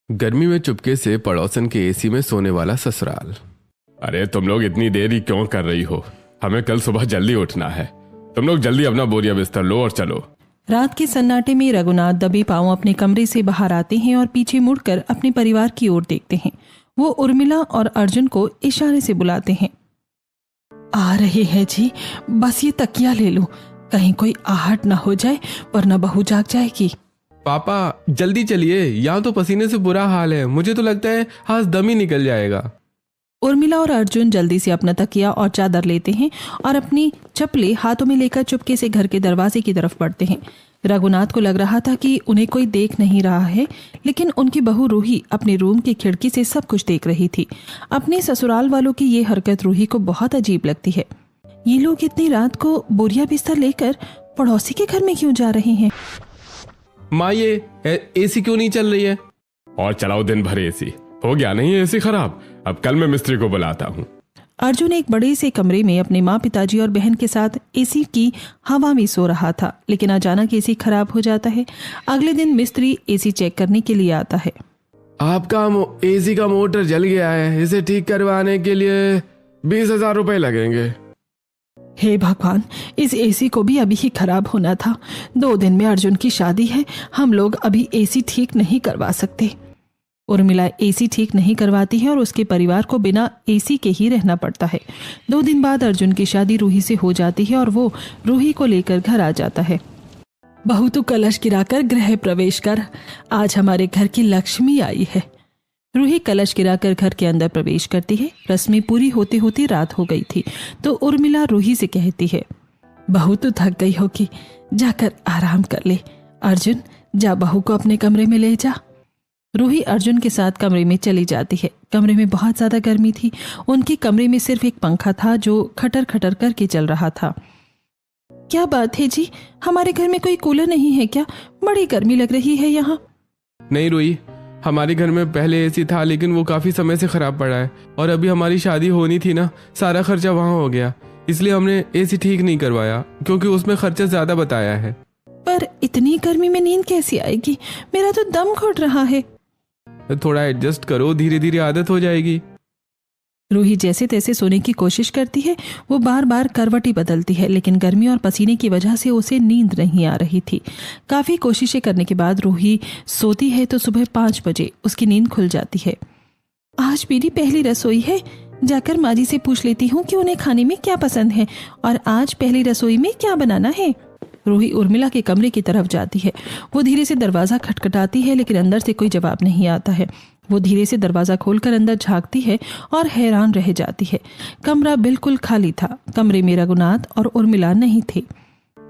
गर्मी में चुपके से पड़ोसन के एसी में सोने वाला ससुराल। अरे तुम लोग इतनी देरी क्यों कर रही हो? हमें कल सुबह जल्दी उठना है। तुम लोग जल्दी अपना बोरिया बिस्तर लो और चलो। रात के सन्नाटे में रघुनाथ दबे पांव अपने कमरे से बाहर आते हैं और पीछे मुड़कर अपने परिवार की ओर देखते हैं। वो उर्मिला और अर्जुन को इशारे से बुलाते हैं। आ रहे हैं जी, बस ये तकिया ले लो, कहीं कोई आहट ना हो जाए वरना बहू जाग जाएगी। पापा जल्दी चलिए, यहाँ तो पसीने से बुरा हाल है। मुझे तो लगता है हाथ दम ही निकल जाएगा। उर्मिला और अर्जुन जल्दी से अपना तकिया और चादर लेते हैं और अपनी चप्पलें हाथों में लेकर चुपके से घर के दरवाजे की तरफ बढ़ते हैं। रघुनाथ को लग रहा था कि उन्हें कोई देख नहीं रहा है, लेकिन उनकी बहू रूही अपने रूम की खिड़की से सब कुछ देख रही थी। अपने ससुराल वालों की ये हरकत रूही को बहुत अजीब लगती है। ये लोग इतनी रात को बोरिया बिस्तर लेकर पड़ोसी के घर में क्यों जा रहे हैं? माँ ये एसी क्यों नहीं चल रही है? और चलाओ दिन भर एसी। हो गया नहीं एसी खराब? अब कल मैं मिस्त्री को बुलाता हूँ। अर्जुन एक बड़े से कमरे में अपने माँ, पिताजी और बहन के साथ एसी की हवा में सो रहा था, लेकिन अचानक एसी खराब हो जाता है। अगले दिन मिस्त्री एसी चेक करने के लिए आता है। आपका एसी का मोटर जल गया है, इसे ठीक करवाने के लिए 20,000 रुपए लगेंगे। हे भगवान, इस एसी को भी अभी ही खराब होना था। 2 दिन में अर्जुन की शादी है, हम लोग अभी एसी ठीक नहीं करवा सकते। उर्मिला एसी ठीक नहीं करवाती है और उसके परिवार को बिना एसी के ही रहना पड़ता है। 2 दिन बाद अर्जुन की शादी रूही से हो जाती है और वो रूही को लेकर घर आ जाता है। बहू तू कलश गिराकर गृह प्रवेश कर, आज हमारे घर की लक्ष्मी आई है। रूही कलश गिराकर घर के अंदर प्रवेश करती है। रस्में पूरी होते होते रात हो गई थी, तो उर्मिला रूही से कहती है, बहू तू थक गई होगी, जाकर आराम कर ले। अर्जुन जा बहू को अपने कमरे में ले जा। रूही अर्जुन के साथ कमरे में चली जाती है। कमरे में बहुत ज्यादा गर्मी थी। उनके कमरे में सिर्फ एक पंखा था जो खटर खटर करके चल रहा था। क्या बात है जी, हमारे घर में कोई कूलर नहीं है क्या? बड़ी गर्मी लग रही है यहाँ। नहीं रूही, हमारे घर में पहले एसी था, लेकिन वो काफी समय से खराब पड़ा है और अभी हमारी शादी होनी थी ना, सारा खर्चा वहाँ हो गया, इसलिए हमने एसी ठीक नहीं करवाया, क्योंकि उसमें खर्चा ज्यादा बताया है। पर इतनी गर्मी में नींद कैसी आएगी? मेरा तो दम घुट रहा है। थोड़ा एडजस्ट करो, धीरे धीरे आदत हो जाएगी। रूही जैसे तैसे सोने की कोशिश करती है। वो बार बार करवटी बदलती है, लेकिन गर्मी और पसीने की वजह से उसे नींद नहीं आ रही थी। काफी कोशिशें करने के बाद रूही सोती है तो सुबह 5 बजे उसकी नींद खुल जाती है। आज मेरी पहली रसोई है, जाकर माँ जी से पूछ लेती हूँ कि उन्हें खाने में क्या पसंद है और आज पहली रसोई में क्या बनाना है। रूही उर्मिला के कमरे की तरफ जाती है। वो धीरे से दरवाजा खटखटाती है, लेकिन अंदर से कोई जवाब नहीं आता है। वो धीरे से दरवाजा खोलकर अंदर झांकती है और हैरान रह जाती है। कमरा बिल्कुल खाली था। कमरे में रघुनाथ और उर्मिला नहीं थे।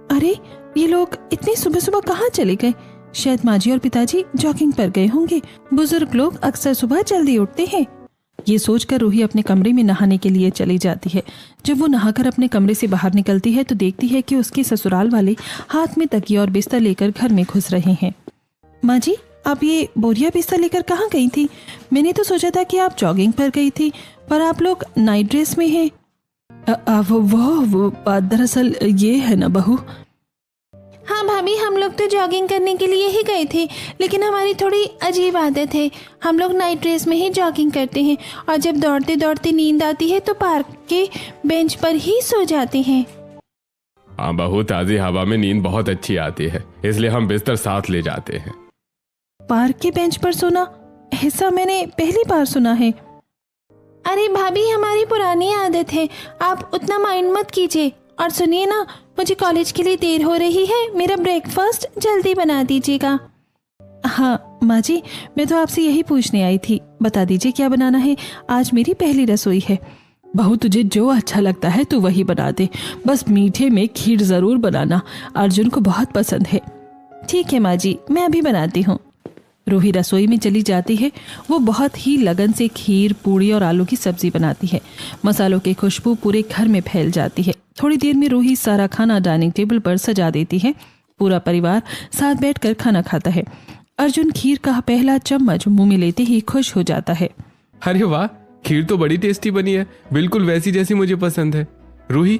अरे ये लोग इतनी सुबह सुबह कहाँ चले गए? शायद माँ जी और पिताजी जॉगिंग पर गए होंगे। बुजुर्ग लोग अक्सर सुबह जल्दी उठते हैं। ये सोचकर रूही अपने कमरे में नहाने के लिए चली जाती है। जब वो नहाकर अपने कमरे से बाहर निकलती है तो देखती है कि उसके ससुराल वाले हाथ में तकिया और बिस्तर लेकर घर में घुस रहे हैं। माँ जी, आप ये बोरिया बिस्तर लेकर कहाँ गई थी? मैंने तो सोचा था कि आप जॉगिंग पर गई थी, पर आप लोग नाइट ड्रेस में हैं। वो दरअसल ये है ना बहू। हाँ भाभी, हम लोग तो जॉगिंग करने के लिए ही गए थे, लेकिन हमारी थोड़ी अजीब आदत है। हम लोग नाइट ड्रेस में ही जॉगिंग करते हैं और जब दौड़ते दौड़ते नींद आती है तो पार्क के बेंच पर ही सो जाते हैं। हाँ बहू, ताजी हवा में नींद बहुत अच्छी आती है, इसलिए हम बिस्तर साथ ले जाते हैं। पार्क के बेंच पर सोना, ऐसा मैंने पहली बार सुना है। अरे भाभी, हमारी पुरानी आदत है, आप उतना माइंड मत कीजिए। और सुनिए ना, मुझे कॉलेज के लिए देर हो रही है, मेरा ब्रेकफास्ट जल्दी बना दीजिएगा। हाँ माँ जी, मैं तो आपसे यही पूछने आई थी। बता दीजिए क्या बनाना है, आज मेरी पहली रसोई है। बहू तुझे जो अच्छा लगता है तू वही बना दे, बस मीठे में खीर जरूर बनाना, अर्जुन को बहुत पसंद है। ठीक है माँ जी, मैं अभी बनाती हूँ। रूही रसोई में चली जाती है। वो बहुत ही लगन से खीर, पूड़ी और आलू की सब्जी बनाती है। मसालों की खुशबू पूरे घर में फैल जाती है। थोड़ी देर में रूही सारा खाना डाइनिंग टेबल पर सजा देती है। पूरा परिवार साथ बैठकर खाना खाता है। अर्जुन खीर का पहला चम्मच मुंह में लेते ही खुश हो जाता है। अरे वाह, खीर तो बड़ी टेस्टी बनी है, बिल्कुल वैसी जैसी मुझे पसंद है। रूही,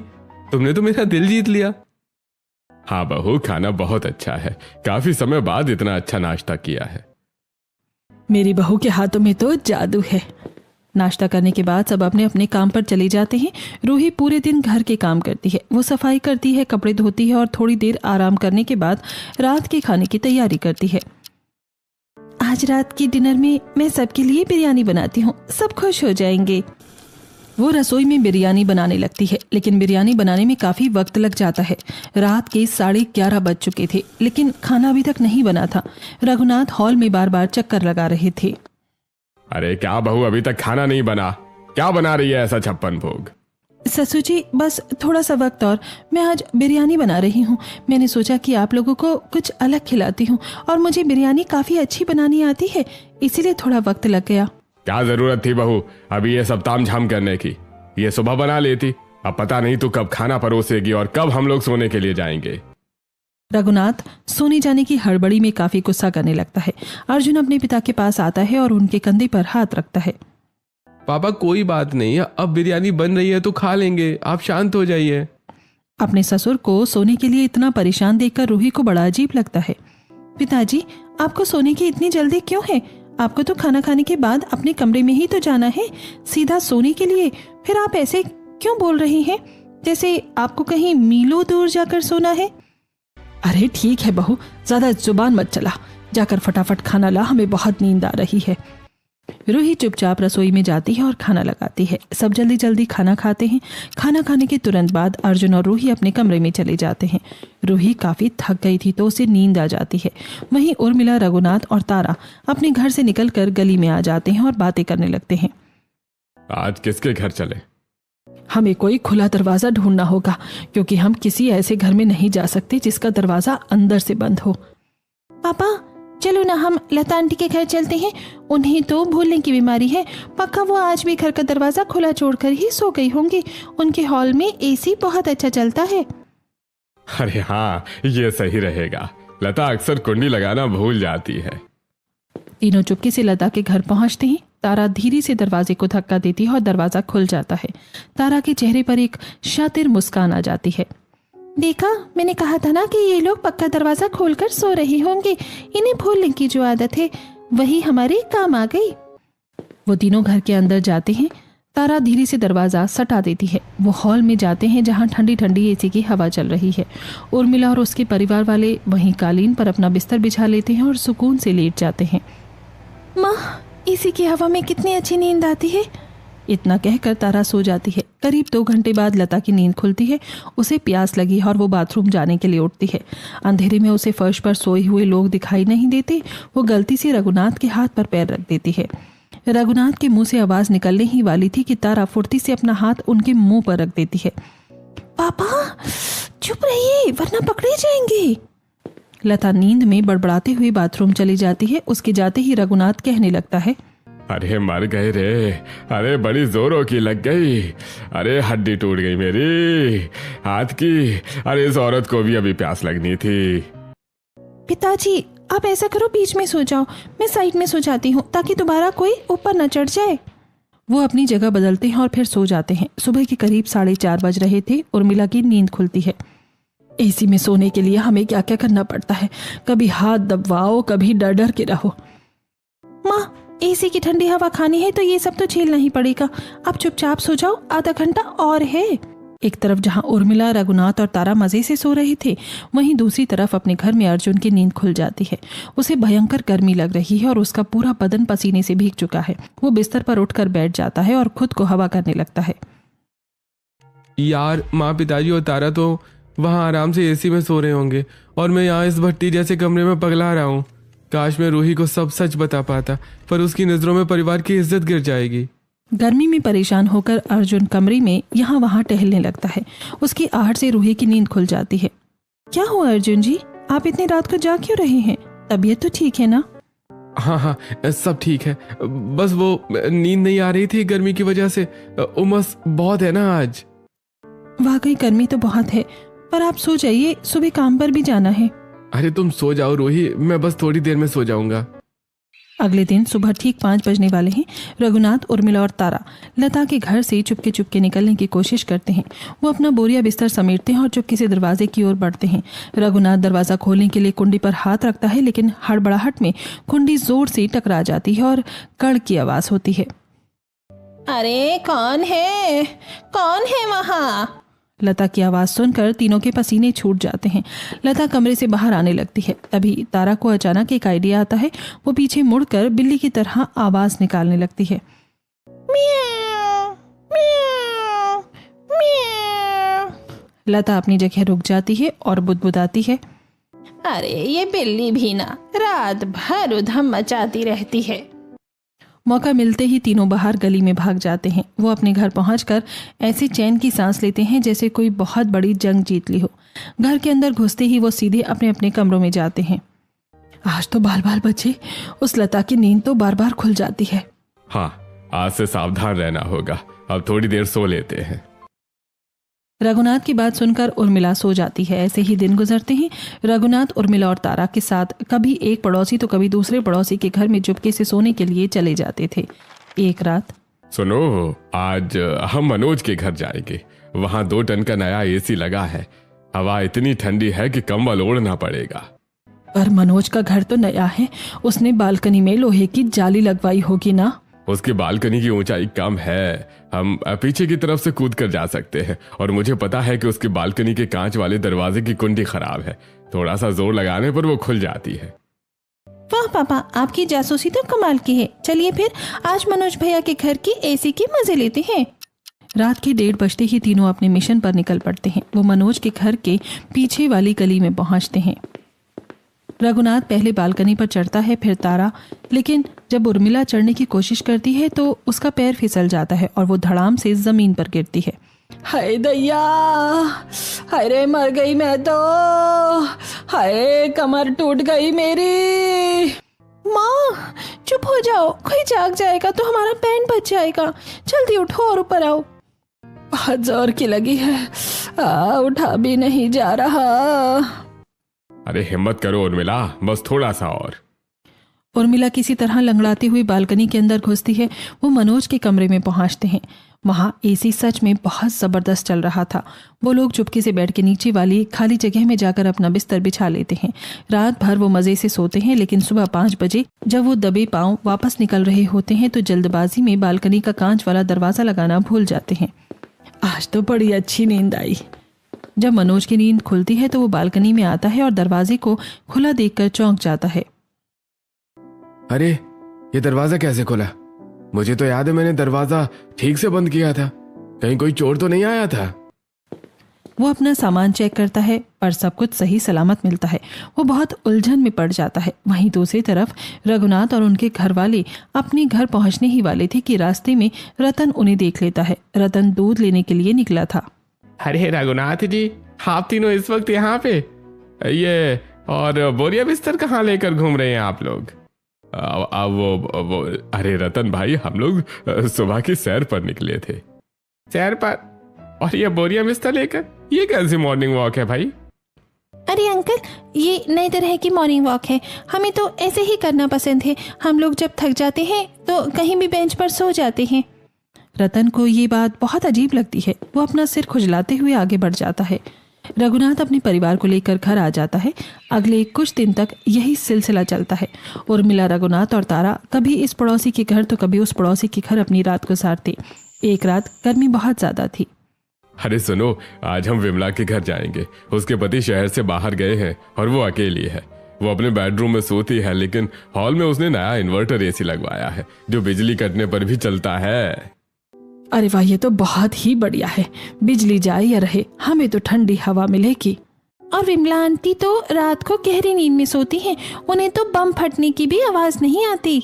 तुमने तो मेरा दिल जीत लिया। हाँ बहू, खाना बहुत अच्छा है, काफी समय बाद इतना अच्छा नाश्ता किया है। मेरी बहू के हाथों में तो जादू है। नाश्ता करने के बाद सब अपने अपने काम पर चले जाते हैं। रूही पूरे दिन घर के काम करती है। वो सफाई करती है, कपड़े धोती है और थोड़ी देर आराम करने के बाद रात के खाने की तैयारी करती है। आज रात के डिनर में मैं सबके लिए बिरयानी बनाती हूँ, सब खुश हो जाएंगे। वो रसोई में बिरयानी बनाने लगती है, लेकिन बिरयानी बनाने में काफी वक्त लग जाता है। रात के 11:30 बज चुके थे, लेकिन खाना अभी तक नहीं बना था। रघुनाथ हॉल में बार बार चक्कर लगा रहे थे। अरे क्या बहू, अभी तक खाना नहीं बना? क्या बना रही है ऐसा 56 भोग? ससुर जी, बस थोड़ा सा वक्त और। मैं आज बिरयानी बना रही हूँ। मैंने सोचा कि आप लोगों को कुछ अलग खिलाती हूँ, और मुझे बिरयानी काफी अच्छी बनानी आती है, इसीलिए थोड़ा वक्त लग गया। क्या जरूरत थी बहू अभी ये सब तामझाम करने की? ये सुबह बना लेती। अब पता नहीं तू कब खाना परोसेगी और कब हम लोग सोने के लिए जाएंगे। रघुनाथ सोने जाने की हड़बड़ी में काफी गुस्सा करने लगता है। अर्जुन अपने पिता के पास आता है और उनके कंधे पर हाथ रखता है। पापा कोई बात नहीं, अब बिरयानी बन रही है तो खा लेंगे, आप शांत हो जाइए। अपने ससुर को सोने के लिए इतना परेशान देखकर रूही को बड़ा अजीब लगता है। पिताजी, आपको सोने की इतनी जल्दी क्यों है? आपको तो खाना खाने के बाद अपने कमरे में ही तो जाना है, सीधा सोने के लिए। फिर आप ऐसे क्यों बोल रही हैं, जैसे आपको कहीं मीलों दूर जाकर सोना है? अरे ठीक है बहू, ज्यादा जुबान मत चला, जाकर फटाफट खाना ला, हमें बहुत नींद आ रही है। रूही चुपचाप रसोई में जाती है और खाना लगाती है। सब जल्दी जल्दी खाना खाते हैं। खाना खाने के तुरंत बाद अर्जुन और रूही अपने कमरे में चले जाते हैं। रूही काफी थक गई थी तो उसे नींद आ जाती है। वहीं उर्मिला, रघुनाथ और तारा अपने घर से निकलकर गली में आ जाते हैं और बातें करने लगते हैं। आज किसके घर चले? हमें कोई खुला दरवाजा ढूंढना होगा, क्योंकि हम किसी ऐसे घर में नहीं जा सकते जिसका दरवाजा अंदर से बंद हो। पापा चलो ना, हम लता आंटी के घर चलते हैं। उन्हें तो भूलने की बीमारी है, पक्का वो आज भी घर का दरवाजा खुला छोड़कर ही सो गई होंगी। उनके हॉल में एसी बहुत अच्छा चलता है। अरे हाँ, ये सही रहेगा। लता अक्सर कुंडी लगाना भूल जाती है। तीनों चुपके से लता के घर पहुंचते हैं। तारा धीरे से दरवाजे को धक्का देती है और दरवाजा खुल जाता है। तारा के चेहरे पर एक शातिर मुस्कान आ जाती है। देखा, मैंने कहा था ना कि ये लोग पक्का दरवाजा खोलकर सो रहे होंगे। इन्हें भूलने की जो आदत है वही हमारे काम आ गई। वो तीनों घर के अंदर जाते हैं। तारा धीरे से दरवाजा सटा देती है। वो हॉल में जाते हैं जहां ठंडी ठंडी एसी की हवा चल रही है। उर्मिला और उसके परिवार वाले वहीं कालीन पर अपना बिस्तर बिछा लेते हैं और सुकून से लेट जाते हैं। माँ, एसी की हवा में कितनी अच्छी नींद आती है। इतना कहकर तारा सो जाती है। करीब 2 घंटे बाद लता की नींद खुलती है। उसे प्यास लगी और वो बाथरूम जाने के लिए उठती है। अंधेरे में उसे फर्श पर सोए हुए लोग दिखाई नहीं देते। वो गलती से रघुनाथ के हाथ पर पैर रख देती है। रघुनाथ के मुंह से आवाज निकलने ही वाली थी कि तारा फुर्ती से अपना हाथ उनके मुंह पर रख देती है। पापा चुप रहिए, वरना पकड़े जाएंगे। लता नींद में बड़बड़ाते हुए बाथरूम चली जाती है। उसके जाते ही रघुनाथ कहने लगता है, अरे मर गए रे, अरे बड़ी जोरों की लग गई, अरे हड्डी टूट गई मेरी हाथ की। अरे इस औरत को भी अभी प्यास लगनी थी। पिताजी आप ऐसा करो, बीच में सो जाओ, मैं साइड में सो जाती हूँ ताकि दोबारा कोई ऊपर न चढ़ जाए। वो अपनी जगह बदलते हैं और फिर सो जाते हैं। सुबह के करीब 4:30 बज रहे थे। उर्मिला की नींद खुलती है। एसी में सोने के लिए हमें क्या क्या करना पड़ता है, कभी हाथ दबाओ, कभी डर डर के रहो। माँ, एसी की ठंडी हवा खानी है तो ये सब तो झेलना ही पड़ेगा। आप चुपचाप सो जाओ, आधा घंटा और है। एक तरफ जहां उर्मिला, रघुनाथ और तारा मजे से सो रहे थे, वहीं दूसरी तरफ अपने घर में अर्जुन की नींद खुल जाती है। उसे भयंकर गर्मी लग रही है और उसका पूरा बदन पसीने से भीग चुका है। वो बिस्तर पर उठकर बैठ जाता है और खुद को हवा करने लगता है। यार, माँ, पिताजी और तारा तो वहाँ आराम से एसी में सो रहे होंगे और मैं यहाँ इस भट्टी जैसे कमरे में पगला रहा हूँ। काश मैं रूही को सब सच बता पाता, पर उसकी नजरों में परिवार की इज्जत गिर जाएगी। गर्मी में परेशान होकर अर्जुन कमरे में यहाँ वहाँ टहलने लगता है। उसकी आहट से रूही की नींद खुल जाती है। क्या हुआ अर्जुन जी, आप इतनी रात को जाग क्यों रहे हैं? तबीयत तो ठीक है ना? हाँ, सब ठीक है, बस वो नींद नहीं आ रही थी गर्मी की वजह से। उमस बहुत है ना आज। वाकई गर्मी तो बहुत है, पर आप सो जाइए, सुबह काम पर भी जाना है। अरे तुम सो जाओ रूही, मैं बस थोड़ी देर में सो जाऊंगा। अगले दिन सुबह ठीक 5 बजने वाले हैं। रघुनाथ, उर्मिला और तारा लता के घर से चुपके चुपके निकलने की कोशिश करते हैं। वो अपना बोरिया बिस्तर समेटते हैं और चुपके से दरवाजे की ओर बढ़ते हैं। रघुनाथ दरवाजा खोलने के लिए कुंडी पर हाथ रखता है, लेकिन हड़बड़ाहट में कुंडी जोर से टकरा जाती है और कड़ की आवाज होती है। अरे कौन है वहाँ? लता की आवाज सुनकर तीनों के पसीने छूट जाते हैं। लता कमरे से बाहर आने लगती है। तभी तारा को अचानक एक आइडिया आता है। वो पीछे मुड़कर बिल्ली की तरह आवाज निकालने लगती है। म्याऊ, म्याऊ, म्याऊ। लता अपनी जगह रुक जाती है और बुदबुदाती है। अरे ये बिल्ली भी ना रात भर उधम मचाती रहती है। मौका मिलते ही तीनों बाहर गली में भाग जाते हैं। वो अपने घर पहुंचकर ऐसे चैन की सांस लेते हैं जैसे कोई बहुत बड़ी जंग जीत ली हो। घर के अंदर घुसते ही वो सीधे अपने अपने कमरों में जाते हैं। आज तो बाल बाल बचे। उस लता की नींद तो बार बार खुल जाती है। हाँ, आज से सावधान रहना होगा। अब थोड़ी देर सो लेते हैं। रघुनाथ की बात सुनकर उर्मिला सो जाती है। ऐसे ही दिन गुजरते हैं। रघुनाथ, उर्मिला और तारा के साथ कभी एक पड़ोसी तो कभी दूसरे पड़ोसी के घर में चुपके से सोने के लिए चले जाते थे। एक रात, सुनो, आज हम मनोज के घर जाएंगे। वहाँ 2 टन का नया एसी लगा है। हवा इतनी ठंडी है कि कंबल ओढ़ना पड़ेगा। पर मनोज का घर तो नया है। उसने बालकनी में लोहे की जाली लगवाई होगी ना? उसकी बालकनी की ऊंचाई कम है। हम पीछे की तरफ से कूद कर जा सकते हैं। और मुझे पता है कि उसकी बालकनी के कांच वाले दरवाजे की कुंडी खराब है। थोड़ा सा जोर लगाने पर वो खुल जाती है। वाह पापा, आपकी जासूसी तो कमाल की है। चलिए फिर आज मनोज भैया के घर की एसी के मजे लेते हैं। रात के 1:30 बजते ही तीनों अपने मिशन पर निकल पड़ते हैं। वो मनोज के घर के पीछे वाली गली में पहुंचते हैं। रघुनाथ पहले बालकनी पर चढ़ता है, फिर तारा। लेकिन जब उर्मिला चढ़ने की कोशिश करती है तो उसका पैर फिसल जाता है और वो धड़ाम से जमीन पर गिरती है। हाय दैया, हाय रे मर गई मैं तो। हाय कमर टूट गई मेरी। माँ चुप हो जाओ, कोई जाग जाएगा तो हमारा पैंट बच जाएगा। जल्दी उठो और ऊपर आओ। बहुत जोर की लगी है, उठा भी नहीं जा रहा। अरे हिम्मत करो उर्मिला, बस थोड़ा सा और। उर्मिला किसी तरह लंगड़ाती हुई बालकनी के अंदर घुसती है। वो मनोज के कमरे में पहुंचते हैं। वहां एसी सच में बहुत जबरदस्त चल रहा था। वो लोग चुपके से बेड के नीचे वाली खाली जगह में जाकर अपना बिस्तर बिछा लेते हैं। रात भर वो मजे से सोते हैं, लेकिन सुबह 5 बजे जब वो दबे पांव वापस निकल रहे होते हैं तो जल्दबाजी में बालकनी का कांच वाला दरवाजा लगाना भूल जाते हैं। आज तो बड़ी अच्छी नींद आई। जब मनोज की नींद खुलती है तो वो बालकनी में आता है और दरवाजे को खुला देखकर चौंक जाता है। अरे ये दरवाजा कैसे खुला? मुझे तो याद है मैंने दरवाजा ठीक से बंद किया था। कहीं कोई चोर तो नहीं आया था? वो अपना सामान चेक करता है पर सब कुछ सही सलामत मिलता है। वो बहुत उलझन में पड़ जाता है। वहीं दूसरी तरफ रघुनाथ और उनके घर वाले अपने घर पहुंचने ही वाले थे कि रास्ते में रतन उन्हें देख लेता है। रतन दूध लेने के लिए निकला था। अरे रघुनाथ जी, आप तीनों इस वक्त यहाँ पे? ये और बोरिया बिस्तर कहाँ लेकर घूम रहे हैं आप लोग? वो अरे रतन भाई, हम लोग सुबह की सैर पर निकले थे। सैर पर? और ये बोरिया बिस्तर लेकर? ये कैसी मॉर्निंग वॉक है भाई? अरे अंकल, ये नई तरह की मॉर्निंग वॉक है। हमें तो ऐसे ही करना पसंद है। हम लोग जब थक जाते हैं तो कहीं भी बेंच पर सो जाते हैं। रतन को ये बात बहुत अजीब लगती है। वो अपना सिर खुजलाते हुए आगे बढ़ जाता है। रघुनाथ अपने परिवार को लेकर घर आ जाता है। अगले कुछ दिन तक यही सिलसिला चलता है। उर्मिला, रघुनाथ और तारा कभी इस पड़ोसी के घर तो कभी उस पड़ोसी के घर अपनी रात गुजारते। एक रात गर्मी बहुत ज्यादा थी। अरे सुनो, आज हम विमला के घर जाएंगे। उसके पति शहर से बाहर गए हैं और वो अकेली है। वो अपने बेडरूम में सोती है, लेकिन हॉल में उसने नया इन्वर्टर एसी लगवाया है जो बिजली कटने पर भी चलता है। अरे वाह, ये तो बहुत ही बढ़िया है। बिजली जाए या रहे, हमें तो ठंडी हवा मिलेगी। और विमला आंटी तो रात को गहरी नींद में सोती हैं। उन्हें तो बम फटने की भी आवाज नहीं आती।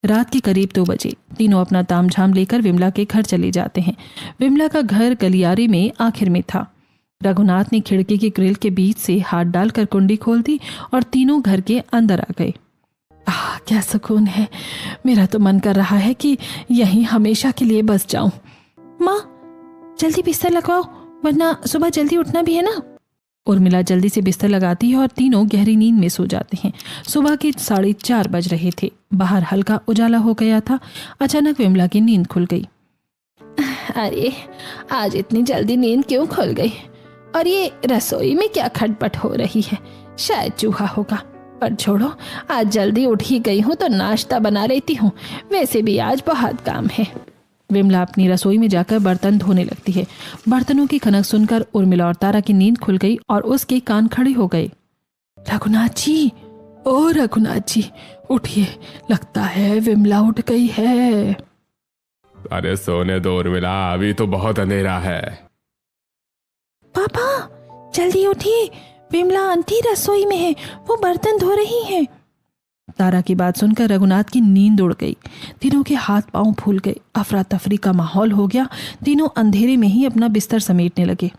रात के करीब 2 बजे तीनों अपना तामझाम लेकर विमला के घर चले जाते हैं। विमला का घर गलियारे में आखिर में था। रघुनाथ ने खिड़की की ग्रिल के बीच से हाथ डालकर कुंडी खोल दी और तीनों घर के अंदर आ गए। क्या सुकून है। मेरा तो मन कर रहा है कि यहीं हमेशा के लिए बस जाऊं। माँ जल्दी बिस्तर लगवाओ, वरना सुबह जल्दी उठना भी है ना। उर्मिला जल्दी से बिस्तर लगाती है और तीनों गहरी नींद में सो जाते हैं। सुबह के 4:30 बज रहे थे। बाहर हल्का उजाला हो गया था। अचानक विमला की नींद खुल गई। अरे आज इतनी जल्दी नींद क्यों खुल गई? और ये रसोई में क्या खटपट हो रही है? शायद चूहा होगा। पर छोड़ो, आज जल्दी उठ ही गई हूँ तो नाश्ता बना लेती हूँ। वैसे भी आज बहुत काम है। विमला अपनी रसोई में जाकर बर्तन धोने लगती है। बर्तनों की खनक सुनकर उर्मिला और तारा की नींद खुल गई और उसके कान खड़े हो गए। रघुनाथ जी, ओ रघुनाथ जी, उठिए, लगता है विमला उठ गई है। अरे सोने दो उर्मिला, अभी तो बहुत अंधेरा है। पापा जल्दी उठिए, विमला आंटी रसोई में है, वो बर्तन धो रही है। तारा की बात सुनकर रघुनाथ की नींद उड़ गई। तीनों के हाथ पांव फूल गए। अफरा तफरी का माहौल हो गया। तीनों अंधेरे में ही अपना बिस्तर समेटने लगे।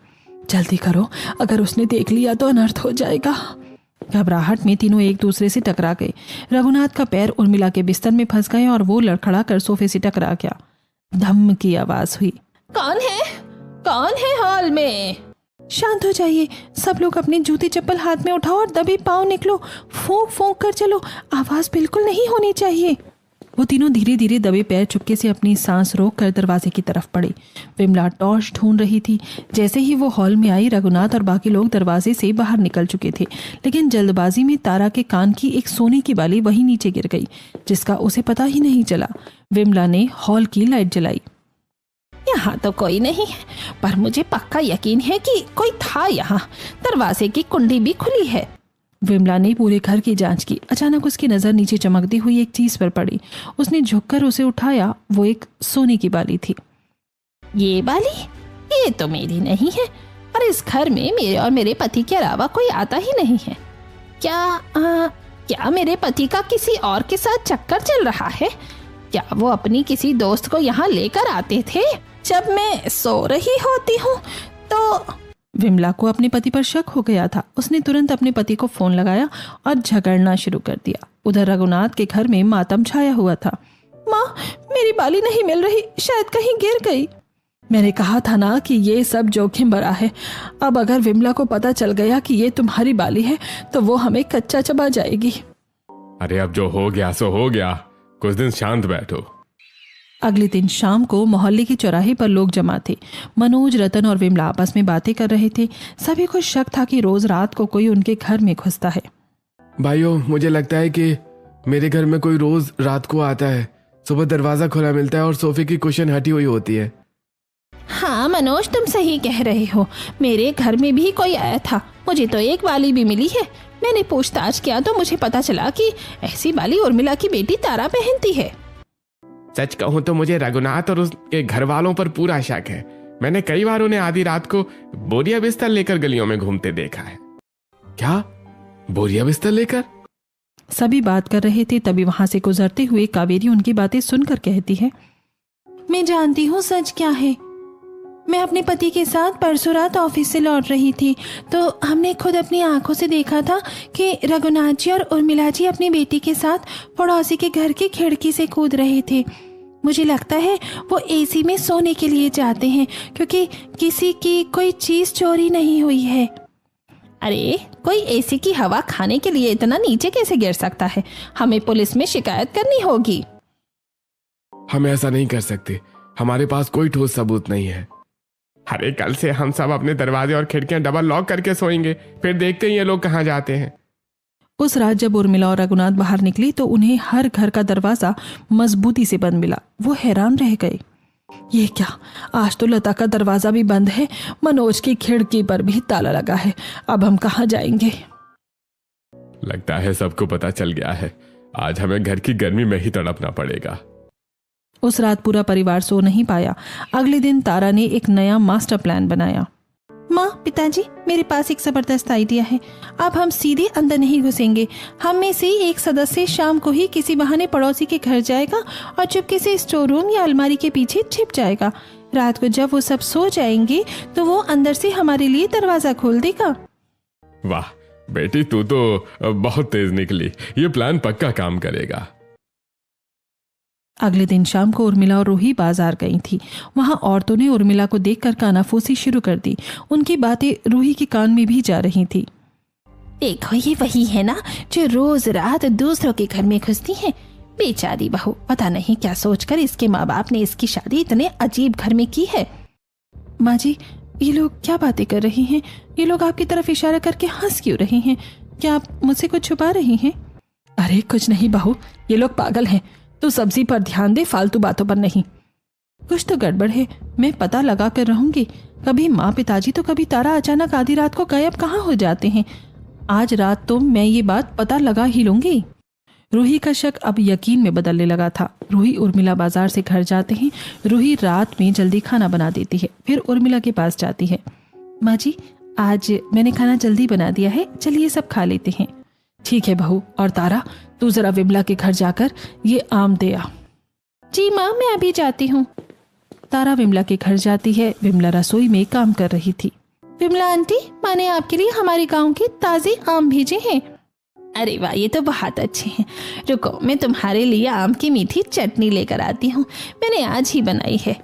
जल्दी करो, अगर उसने देख लिया तो अनर्थ हो जाएगा। घबराहट में तीनों एक दूसरे से टकरा गए। रघुनाथ का पैर उर्मिला के बिस्तर में फंस गए और वो लड़खड़ा कर सोफे से टकरा गया। धम्म की आवाज हुई। कौन है? कौन है हॉल में? शांत हो जाइए। सब लोग अपने जूते चप्पल हाथ में उठाओ और दबे पांव निकलो। फूंक फूंक कर चलो, आवाज बिल्कुल नहीं होनी चाहिए। वो तीनों धीरे धीरे दबे पैर चुपके से अपनी सांस रोक कर दरवाजे की तरफ बढ़े। विमला टॉर्च ढूंढ रही थी। जैसे ही वो हॉल में आई, रघुनाथ और बाकी लोग दरवाजे से बाहर निकल चुके थे, लेकिन जल्दबाजी में तारा के कान की एक सोने की बाली वहीं नीचे गिर गई, जिसका उसे पता ही नहीं चला। विमला ने हॉल की लाइट जलाई। यहाँ तो कोई नहीं है, पर मुझे पक्का यकीन है कि कोई था यहाँ। दरवाजे की कुंडी भी खुली है। विमला ने पूरे घर की जांच की। अचानक उसकी नजर नीचे चमकती हुई एक चीज पर पड़ी। उसने झुककर उसे उठाया। वो एक सोने की बाली थी। ये बाली? ये तो मेरी नहीं है, और इस घर में मेरे और मेरे पति के अलावा कोई आता ही नहीं है। क्या मेरे पति का किसी और के साथ चक्कर चल रहा है? क्या वो अपनी किसी दोस्त को यहाँ लेकर आते थे जब मैं सो रही होती हूँ? तो विमला को अपने पति पर शक हो गया था। उसने तुरंत अपने पति को फोन लगाया और झगड़ना शुरू कर दिया। उधर रघुनाथ के घर में मातम छाया हुआ था। माँ, मेरी बाली नहीं मिल रही, शायद कहीं गिर गई। मैंने कहा था ना कि ये सब जोखिम भरा है। अब अगर विमला को पता चल गया कि ये तुम्हारी बाली है तो वो हमें कच्चा चबा जाएगी। अरे अब जो हो गया सो हो गया, कुछ दिन शांत बैठो। अगले दिन शाम को मोहल्ले के चौराहे पर लोग जमा थे। मनोज, रतन और विमला आपस में बातें कर रहे थे। सभी को शक था कि रोज रात को कोई उनके घर में घुसता है। भाइयों, मुझे लगता है कि मेरे घर में कोई रोज रात को आता है। सुबह दरवाजा खुला मिलता है और सोफे की कुशन हटी हुई होती है। हाँ मनोज, तुम सही कह रहे हो। मेरे घर में भी कोई आया था। मुझे तो एक बाली भी मिली है। मैंने पूछताछ किया तो मुझे पता चला कि ऐसी बाली उर्मिला की बेटी तारा पहनती है। सच कहूं तो मुझे रघुनाथ और उसके घर वालों पर पूरा शक है। मैंने कई बार उन्हें आधी रात को बोरिया बिस्तर लेकर गलियों में घूमते देखा है। क्या? बोरिया बिस्तर लेकर? सभी बात कर रहे थे। तभी वहां से गुजरते हुए कावेरी उनकी बातें सुनकर कहती है, मैं जानती हूँ सच क्या है। मैं अपने पति के साथ परसों रात ऑफिस से लौट रही थी तो हमने खुद अपनी आंखों से देखा था कि रघुनाथ जी और उर्मिला जी अपनी बेटी के साथ पड़ोसी के घर की खिड़की से कूद रहे थे। मुझे लगता है वो एसी में सोने के लिए जाते हैं, क्योंकि किसी की कोई चीज चोरी नहीं हुई है। अरे कोई एसी की हवा खाने के लिए इतना नीचे कैसे गिर सकता है? हमें पुलिस में शिकायत करनी होगी। हम ऐसा नहीं कर सकते, हमारे पास कोई ठोस सबूत नहीं है। अरे कल से हम सब अपने दरवाजे और खिड़कियां डबल लॉक करके सोएंगे, फिर देखते हैं ये लोग कहाँ जाते हैं। उस रात जब उर्मिला और रघुनाथ बाहर निकली तो उन्हें हर घर का दरवाजा मजबूती से बंद मिला। वो हैरान रह गए। ये क्या, आज तो लता का दरवाजा भी बंद है, मनोज की खिड़की पर भी ताला लगा है। अब हम कहाँ जाएंगे? लगता है सबको पता चल गया है। आज हमें घर की गर्मी में ही तड़पना पड़ेगा। उस रात पूरा परिवार सो नहीं पाया। अगले दिन तारा ने एक नया मास्टर प्लान बनाया। माँ, पिताजी, मेरे पास एक जबरदस्त आइडिया है। अब हम सीधे अंदर नहीं घुसेंगे। हम में से एक सदस्य शाम को ही किसी बहाने पड़ोसी के घर जाएगा और चुपके से स्टोर रूम या अलमारी के पीछे छिप जाएगा। रात को जब वो सब सो जाएंगे तो वो अंदर से हमारे लिए दरवाजा खोल देगा। वाह बेटी, तू तो बहुत तेज निकली। ये प्लान पक्का काम करेगा। अगले दिन शाम को उर्मिला और रूही बाजार गई थी। वहां औरतों ने उर्मिला को देखकर कानाफूसी शुरू कर दी। उनकी बातें रूही के कान में भी जा रही थी। देखो, ये वही है ना जो रोज रात दूसरों के घर में घुसती है। बेचारी बहू, पता नहीं क्या सोचकर इसके माँ बाप ने इसकी शादी इतने अजीब घर में की है। माँ जी, ये लोग क्या बातें कर रही हैं? ये लोग आपकी तरफ इशारा करके हंस क्यों रहे हैं? क्या आप मुझसे कुछ छुपा रही हैं? अरे कुछ नहीं बहू, ये लोग पागल हैं। तू सब्जी पर ध्यान दे, फालतू बातों पर नहीं। कुछ तो गड़बड़ है, मैं पता लगा कर रहूंगी। कभी माँ पिताजी तो कभी तारा अचानक आधी रात को गायब कहाँ हो जाते हैं। आज रात तो मैं ये बात पता लगा ही लूंगी। रूही का शक अब यकीन में बदलने लगा था। रूही उर्मिला बाजार से घर जाते हैं। रूही रात में जल्दी खाना बना देती है, फिर उर्मिला के पास जाती है। माँ जी, आज मैंने खाना जल्दी बना दिया है, चलिए सब खा लेते हैं। ठीक है बहू। और तारा, तू जरा विमला के घर जाकर ये आम दे आ। जी माँ, मैं अभी जाती हूँ। तारा विमला के घर जाती है। विमला रसोई में काम कर रही थी। विमला आंटी, मैंने आपके लिए हमारे गांव के ताजे आम भेजे हैं। अरे वाह, ये तो बहुत अच्छे हैं। रुको, मैं तुम्हारे लिए आम की मीठी चटनी लेकर आती हूँ। मैंने आज ही बनाई है।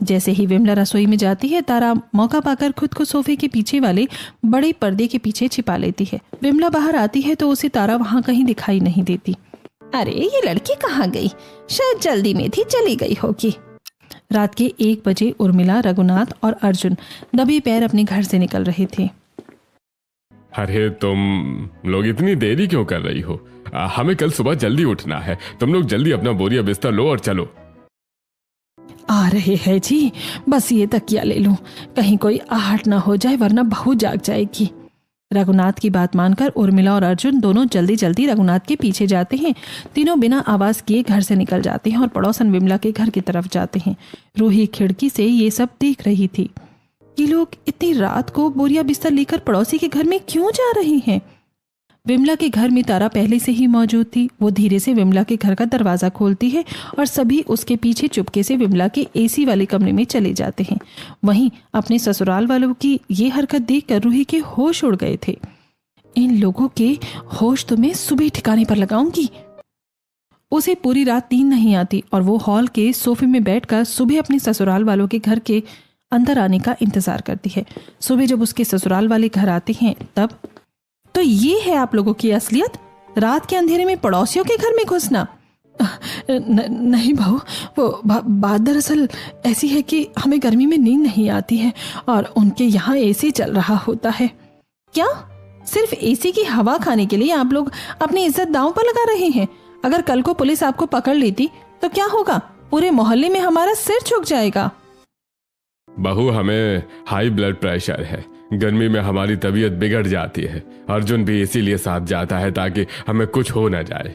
जैसे ही विमला रसोई में जाती है, तारा मौका पाकर खुद को सोफे के पीछे वाले बड़े पर्दे के पीछे छिपा लेती है। विमला बाहर आती है तो उसे तारा वहां कहीं दिखाई नहीं देती। अरे ये लड़की कहाँ गई? शायद जल्दी में थी, चली गई होगी। रात के 1 बजे उर्मिला, रघुनाथ और अर्जुन दबे पैर अपने घर से निकल रहे थे। अरे तुम लोग इतनी देरी क्यों कर रही हो? हमें कल सुबह जल्दी उठना है। तुम लोग जल्दी अपना बोरिया बिस्तर लो और चलो। आ रहे हैं जी, बस ये तकिया ले लूं, कहीं कोई आहट ना हो जाए वरना बहू जाग जाएगी। रघुनाथ की बात मानकर उर्मिला और अर्जुन दोनों जल्दी जल्दी रघुनाथ के पीछे जाते हैं। तीनों बिना आवाज किए घर से निकल जाते हैं और पड़ोसन विमला के घर की तरफ जाते हैं। रूही खिड़की से ये सब देख रही थी। ये लोग इतनी रात को बोरिया बिस्तर लेकर पड़ोसी के घर में क्यों जा रहे हैं? विमला के घर में तारा पहले से ही मौजूद थी। वो धीरे से विमला के घर का दरवाजा खोलती है और सभी उसके पीछे चुपके से विमला के एसी वाले कमरे में चले जाते हैं। वहीं अपने ससुराल वालों की ये हरकत देखकर रूही के होश उड़ गए थे। इन लोगों के होश तो मैं सुबह ठिकाने पर लगाऊंगी। उसे पूरी रात नींद नहीं आती और वो हॉल के सोफे में बैठकर सुबह अपने ससुराल वालों के घर के अंदर आने का इंतजार करती है। सुबह जब उसके ससुराल वाले घर आते हैं तब तो ये है आप लोगों की असलियत, रात के अंधेरे में पड़ोसियों के घर में घुसना। नहीं बहू, वो बात दरअसल ऐसी है कि हमें गर्मी में नींद नहीं आती है और उनके यहाँ एसी चल रहा होता है। क्या सिर्फ एसी की हवा खाने के लिए आप लोग अपनी इज्जत दांव पर लगा रहे हैं? अगर कल को पुलिस आपको पकड़ लेती तो क्या होगा? पूरे मोहल्ले में हमारा सिर झुक जाएगा। बहू, हमें हाई ब्लड प्रेशर है, गर्मी में हमारी तबीयत बिगड़ जाती है। अर्जुन भी इसीलिए साथ जाता है ताकि हमें कुछ हो न जाए।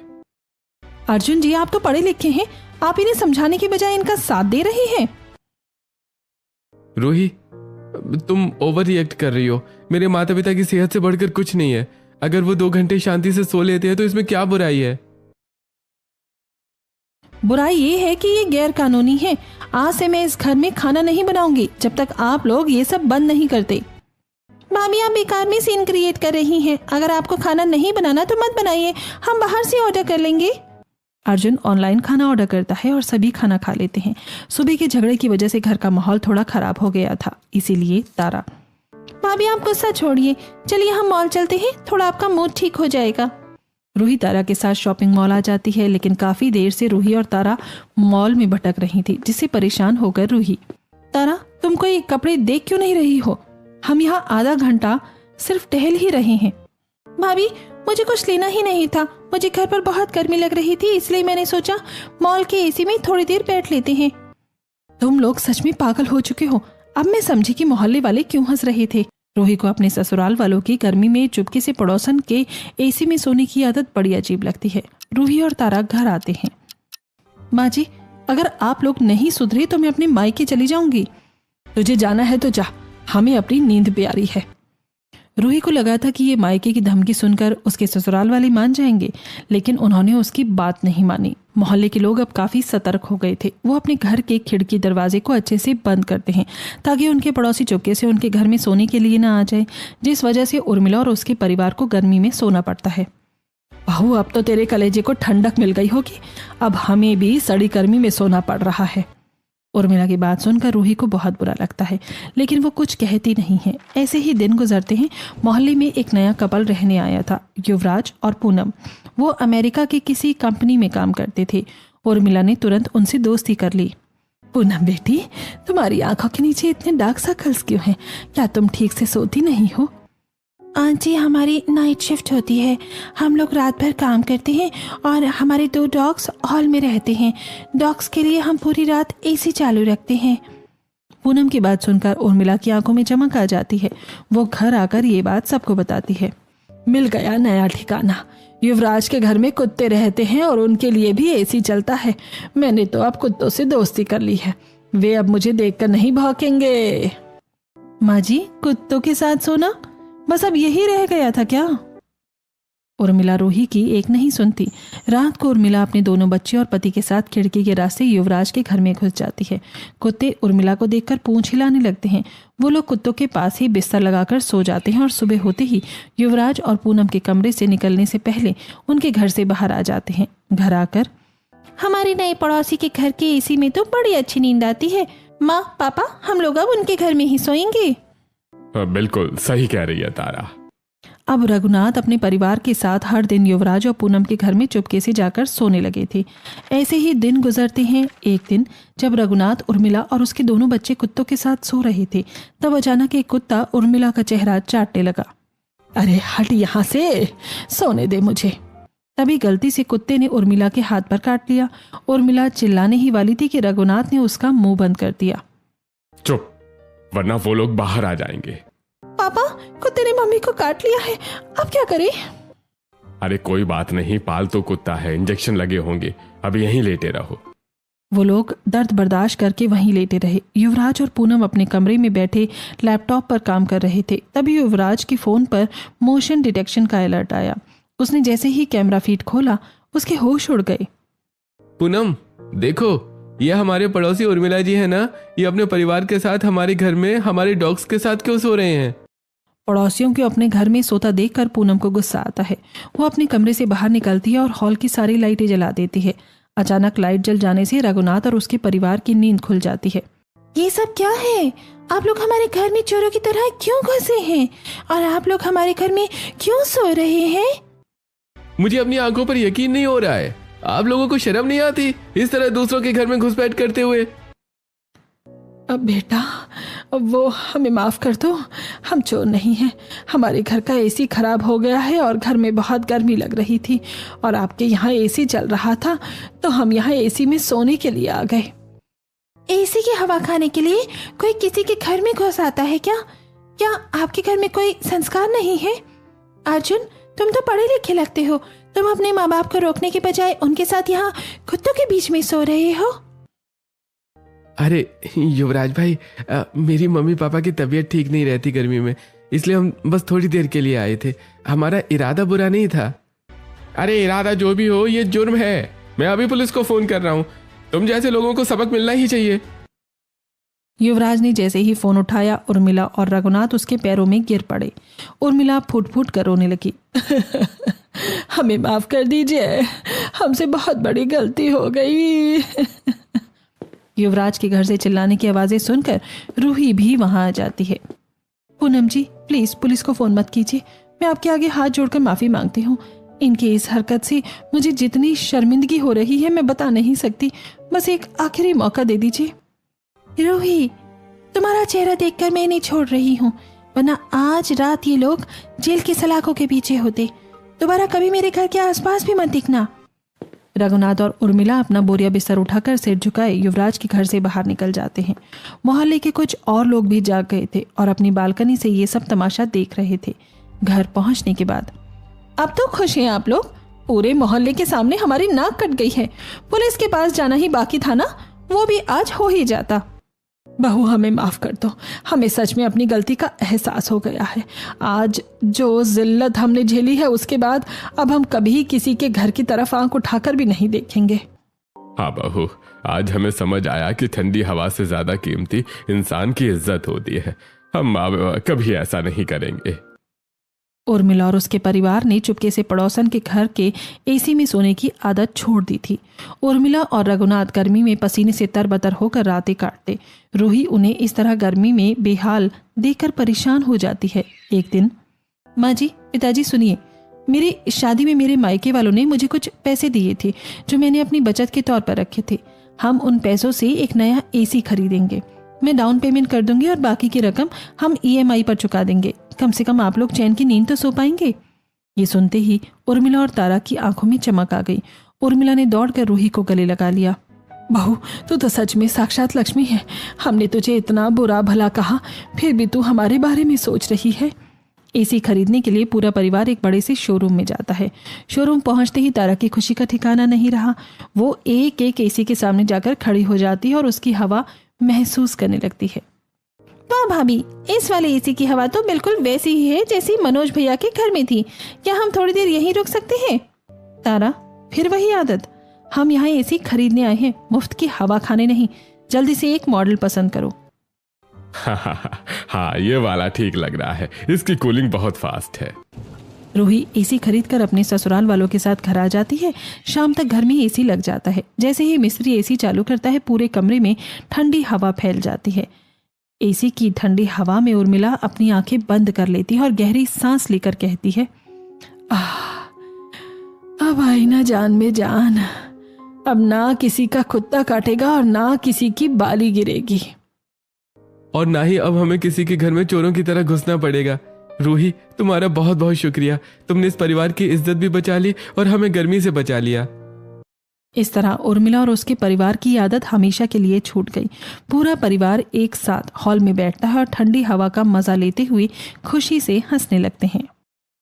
अर्जुन जी, आप तो पढ़े लिखे हैं, आप इन्हें समझाने की बजाय इनका साथ दे रहे हैं। रूही, तुम ओवर रिएक्ट कर रही हो। मेरे माता पिता की सेहत से बढ़कर कुछ नहीं है। अगर वो 2 घंटे शांति से सो लेते हैं तो इसमें क्या बुराई है? बुराई ये है कि ये गैर कानूनी है। आज से मैं इस घर में खाना नहीं बनाऊंगी जब तक आप लोग ये सब बंद नहीं करते। भाभी, आप बेकार में सीन क्रिएट कर रही हैं। अगर आपको खाना नहीं बनाना तो मत बनाइए, हम बाहर से ऑर्डर कर लेंगे। अर्जुन ऑनलाइन खाना ऑर्डर करता है और सभी खाना खा लेते हैं। सुबह के झगड़े की वजह से घर का माहौल थोड़ा खराब हो गया था, इसीलिए तारा, भाभी आप गुस्सा छोड़िए, चलिए हम मॉल चलते हैं, थोड़ा आपका मूड ठीक हो जाएगा। रूही तारा के साथ शॉपिंग मॉल आ जाती है, लेकिन काफी देर से रूही और तारा मॉल में भटक रही थी, जिससे परेशान होकर रूही, तारा तुम कोई कपड़े देख क्यों नहीं रही हो? हम यहाँ आधा घंटा सिर्फ टहल ही रहे हैं। भाभी, मुझे कुछ लेना ही नहीं था, मुझे घर पर बहुत गर्मी लग रही थी, इसलिए मैंने सोचा मॉल के एसी में थोड़ी देर बैठ लेते हैं। तुम लोग सच में पागल हो चुके हो। अब मैं समझी कि मोहल्ले वाले क्यों हंस रहे थे। रूही को अपने ससुराल वालों की गर्मी में चुपके से पड़ोसन के एसी में सोने की आदत बड़ी अजीब लगती है। रूही और तारा घर आते हैं। माँ जी, अगर आप लोग नहीं सुधरे तो मैं अपने मायके चली जाऊंगी। तुझे जाना है तो जा, हमें अपनी नींद प्यारी है। रूही को लगा था कि ये मायके की धमकी सुनकर उसके ससुराल वाले मान जाएंगे, लेकिन उन्होंने उसकी बात नहीं मानी। मोहल्ले के लोग अब काफी सतर्क हो गए थे। वो अपने घर के खिड़की दरवाजे को अच्छे से बंद करते हैं ताकि उनके पड़ोसी चुपके से उनके घर में सोने के लिए ना आ जाए, जिस वजह से उर्मिला और उसके परिवार को गर्मी में सोना पड़ता है। बहू, अब तो तेरे कलेजे को ठंडक मिल गई होगी। अब हमें भी सड़ी गर्मी में सोना पड़ रहा है। उर्मिला की बात सुनकर रूही को बहुत बुरा लगता है, लेकिन वो कुछ कहती नहीं है। ऐसे ही दिन गुजरते हैं। मोहल्ले में एक नया कपल रहने आया था, युवराज और पूनम। वो अमेरिका की किसी कंपनी में काम करते थे। उर्मिला ने तुरंत उनसे दोस्ती कर ली। पूनम बेटी, तुम्हारी आंखों के नीचे इतने डार्क सर्कल्स क्यों हैं? क्या तुम ठीक से सोती नहीं हो? आंटी, हमारी नाइट शिफ्ट होती है। हम लोग रात भर काम करते हैं और हमारे 2 डॉग्स हॉल में रहते हैं। डॉग्स के लिए हम पूरी रात एसी चालू रखते हैं। पूनम की बात सुनकर उर्मिला की आंखों में चमक आ जाती है। वो घर आकर ये बात सबको बताती है। मिल गया नया ठिकाना। युवराज के घर में कुत्ते रहते हैं और उनके लिए भी एसी चलता है। मैंने तो अब कुत्तों से दोस्ती कर ली है। वे अब मुझे देखकर नहीं भौंकेंगे। माँ जी, कुत्तों के साथ सोना बस अब यही रह गया था क्या? उर्मिला रूही की एक नहीं सुनती। रात को उर्मिला अपने दोनों बच्चे और पति के साथ खिड़की के रास्ते युवराज के घर में घुस जाती है। कुत्ते उर्मिला को देखकर पूंछ हिलाने लगते हैं। वो लोग कुत्तों के पास ही बिस्तर लगाकर सो जाते हैं और सुबह होते ही युवराज और पूनम के कमरे से निकलने से पहले उनके घर से बाहर आ जाते हैं। घर आकर, हमारे नए पड़ोसी के घर के एसी में तो बड़ी अच्छी नींद आती है। माँ, पापा, हम लोग अब उनके घर में ही सोएंगे। बिल्कुल सही कह रही है तारा। अब रघुनाथ अपने परिवार के साथ हर दिन युवराज और पूनम के घर में चुपके से जाकर सोने लगे थे। ऐसे ही दिन गुजरते हैं। एक दिन जब रघुनाथ, उर्मिला और उसके दोनों बच्चे कुत्तों के साथ सो रहे थे, तब अचानक एक कुत्ता उर्मिला का चेहरा चाटने लगा। अरे हट यहाँ से, सोने दे मुझे। तभी गलती से कुत्ते ने उर्मिला के हाथ पर काट लिया। उर्मिला चिल्लाने ही वाली थी कि रघुनाथ ने उसका मुंह बंद कर दिया। चुप, वरना वो लोग बाहर आ जाएंगे। पापा, कुत्ते ने मम्मी को काट लिया है, अब क्या करें? अरे कोई बात नहीं, पालतू कुत्ता है, इंजेक्शन लगे होंगे, अब यहीं लेटे रहो। वो लोग दर्द बर्दाश्त करके वहीं लेटे रहे। युवराज और पूनम अपने कमरे में बैठे लैपटॉप पर काम कर रहे थे। तभी युवराज की फोन पर मोशन डिटेक्शन का अलर्ट आया। उसने जैसे ही कैमरा फीड खोला, उसके होश उड़ गए। पूनम देखो, ये हमारे पड़ोसी उर्मिला जी है ना, ये अपने परिवार के साथ हमारे घर में हमारे डॉग्स के साथ क्यों सो रहे हैं? पड़ोसियों को अपने घर में सोता देखकर पूनम को गुस्सा आता है। वो अपने कमरे से बाहर निकलती है और हॉल की सारी लाइटें जला देती है। अचानक लाइट जल जाने से रघुनाथ और उसके परिवार की नींद खुल जाती है। ये सब क्या है? आप लोग हमारे घर में चोरों की तरह क्यों घुसे हैं? और आप लोग हमारे घर में क्यों सो रहे हैं? मुझे अपनी आंखों पर यकीन नहीं हो रहा है। आप लोगों को शर्म नहीं आती इस तरह दूसरों के घर में घुसपैठ करते हुए? अब बेटा, वो हमें माफ कर दो, हम चोर नहीं हैं। हमारे घर का एसी खराब हो गया है और घर में बहुत गर्मी लग रही थी और आपके यहाँ एसी चल रहा था, तो हम यहाँ एसी में सोने के लिए आ गए। एसी की हवा खाने के लिए कोई किसी के घर में घुस आता है क्या? क्या आपके घर में कोई संस्कार नहीं है? अर्जुन, तुम तो पढ़े लिखे लगते हो। तुम अपने माँ बाप को रोकने के बजाय उनके साथ यहाँ कुत्तों के बीच में सो रहे हो। अरे युवराज भाई, मेरी मम्मी पापा की तबीयत ठीक नहीं रहती गर्मी में, इसलिए हम बस थोड़ी देर के लिए आए थे। हमारा इरादा बुरा नहीं था। अरे इरादा जो भी हो, ये जुर्म है। मैं अभी पुलिस को फोन कर रहा हूँ। तुम जैसे लोगों को सबक मिलना ही चाहिए। युवराज ने जैसे ही फोन उठाया, उर्मिला और रघुनाथ उसके पैरों में गिर पड़े। उर्मिला फूट फूट कर रोने लगी। हमें माफ कर दीजिए, हमसे बहुत बड़ी गलती हो गई। युवराज के घर से चिल्लाने की आवाजें सुनकर रूही भी वहां आ जाती है। पूनम जी, प्लीज पुलिस को फोन मत कीजिए। मैं आपके आगे हाथ जोड़कर माफी मांगती हूँ। इनकी इस हरकत से मुझे जितनी शर्मिंदगी हो रही है मैं बता नहीं सकती। बस एक आखिरी मौका दे दीजिए। रूही, तुम्हारा चेहरा देखकर मैं नहीं छोड़ रही हूँ, वरना आज रात ये लोग जेल की सलाखों के पीछे होते। दोबारा कभी मेरे घर के आसपास भी मत दिखना। रघुनाथ और उर्मिला अपना बोरिया बिस्तर उठाकर सिर झुकाए युवराज के घर से बाहर निकल जाते हैं। मोहल्ले के कुछ और लोग भी जाग गए थे और अपनी बालकनी से ये सब तमाशा देख रहे थे। घर पहुंचने के बाद, अब तो खुश हैं आप लोग। पूरे मोहल्ले के सामने हमारी नाक कट गई है। पुलिस के पास जाना ही बाकी था ना, वो भी आज हो ही जाता। बहू, हमें माफ कर दो। हमें सच में अपनी गलती का एहसास हो गया है। आज जो जिल्लत हमने झेली है, उसके बाद अब हम कभी किसी के घर की तरफ आंख उठाकर भी नहीं देखेंगे। हाँ बहू, आज हमें समझ आया कि ठंडी हवा से ज्यादा कीमती इंसान की इज्जत होती है। हम अब कभी ऐसा नहीं करेंगे। उर्मिला और उसके परिवार ने चुपके से पड़ोसन के घर के एसी में सोने की आदत छोड़ दी थी। उर्मिला और रघुनाथ गर्मी में पसीने से तरबतर होकर रातें काटते। रूही उन्हें इस तरह गर्मी में बेहाल देखकर परेशान हो जाती है। एक दिन, माँ जी, पिताजी सुनिए, मेरी शादी में मेरे मायके वालों ने मुझे कुछ पैसे दिए थे जो मैंने अपनी बचत के तौर पर रखे थे। हम उन पैसों से एक नया एसी खरीदेंगे। मैं डाउन पेमेंट कर दूंगी और बाकी की रकम हम ईएमआई पर चुका देंगे। कम से कम आप लोग चैन की नींद तो सो पाएंगे। ये सुनते ही उर्मिला और तारा की आंखों में चमक आ गई। उर्मिला ने दौड़कर रूही को गले लगा लिया। बहू, तू तो सच में साक्षात लक्ष्मी है। हमने तुझे इतना बुरा भला कहा, फिर भी तू हमारे बारे में सोच रही है। एसी खरीदने के लिए पूरा परिवार एक बड़े से शोरूम में जाता है। शोरूम पहुंचते ही तारा की खुशी का ठिकाना नहीं रहा। वो एक एक एसी के सामने जाकर खड़ी हो जाती है और उसकी हवा महसूस करने लगती है। वाह भाभी, इस वाले एसी की हवा तो बिल्कुल वैसी ही है जैसी मनोज भैया के घर में थी। क्या हम थोड़ी देर यहीं रुक सकते हैं? तारा, फिर वही आदत। हम यहाँ एसी खरीदने आए हैं, मुफ्त की हवा खाने नहीं। जल्दी से एक मॉडल पसंद करो। हाँ, ये वाला ठीक लग रहा है। इसकी कूलिंग बहुत फास्ट है। रूही एसी खरीदकर अपने ससुराल वालों के साथ घर आ जाती है। शाम तक घर में एसी लग जाता है। जैसे ही मिस्त्री एसी चालू करता है, पूरे कमरे में ठंडी हवा फैल जाती है। एसी की ठंडी हवा में उर्मिला अपनी आंखें बंद कर लेती है और गहरी सांस लेकर कहती है, अब आई ना जान में जान। अब ना किसी का कुत्ता काटेगा और ना किसी की बाली गिरेगी, और ना ही अब हमें किसी के घर में चोरों की तरह घुसना पड़ेगा। रूही, तुम्हारा बहुत बहुत शुक्रिया। तुमने इस परिवार की इज्जत भी बचा ली और हमें गर्मी से बचा लिया। इस तरह उर्मिला और उसके परिवार की आदत हमेशा के लिए छूट गई। पूरा परिवार एक साथ हॉल में बैठता है और ठंडी हवा का मजा लेते हुए खुशी से हंसने लगते हैं।